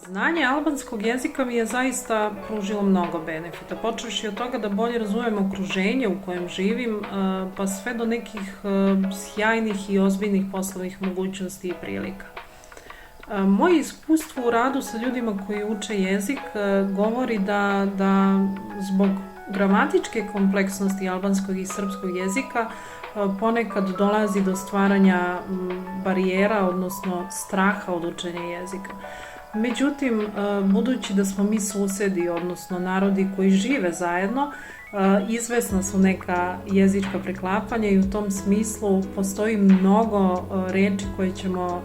Znanje albanskog jezika mi je zaista pružilo mnogo benefita, počevši od toga da bolje razumem okruženje u kojem živim, pa sve do nekih sjajnih i ozbiljnih poslovnih mogućnosti i prilika. Moje iskustvo u radu sa ljudima koji uče jezik govori da zbog gramatičke kompleksnosti albanskog i srpskog jezika ponekad dolazi do stvaranja barijera, odnosno straha od učenja jezika. Međutim, budući da smo mi susedi, odnosno narodi koji žive zajedno, izvesna su neka jezička preklapanja i u tom smislu postoji mnogo reči koje ćemo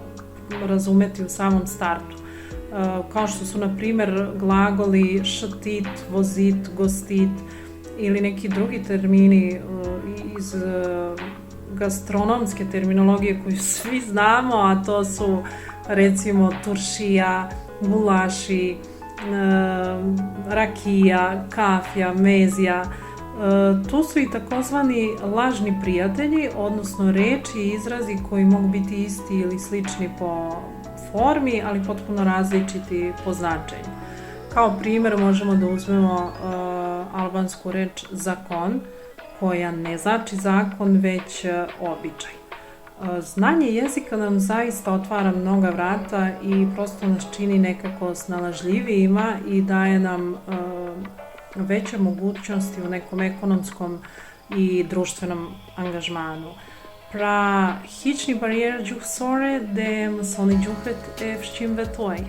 razumeti u samom startu. Kao što su, na primjer, glagoli štit, vozit, gostit ili neki drugi termini iz gastronomske terminologije koju svi znamo, a to su recimo turšija, gulaši, rakija, kafja, mezija. Tu su i takozvani lažni prijatelji, odnosno reči i izrazi koji mogu biti isti ili slični po formi, ali potpuno različiti po značenju. Kao primjer možemo da uzmemo albansku reč zakon, koja ne znači zakon, već običaj. Znanje jezika nam zaista otvara mnoga vrata i prosto nas čini nekako snalažljivijima i daje nam veće mogućnosti u nekom ekonomskom i društvenom angažmanu. Pra hiç një barierë gjuhësore dhe mësoni gjuhët e fshqimve tuaj.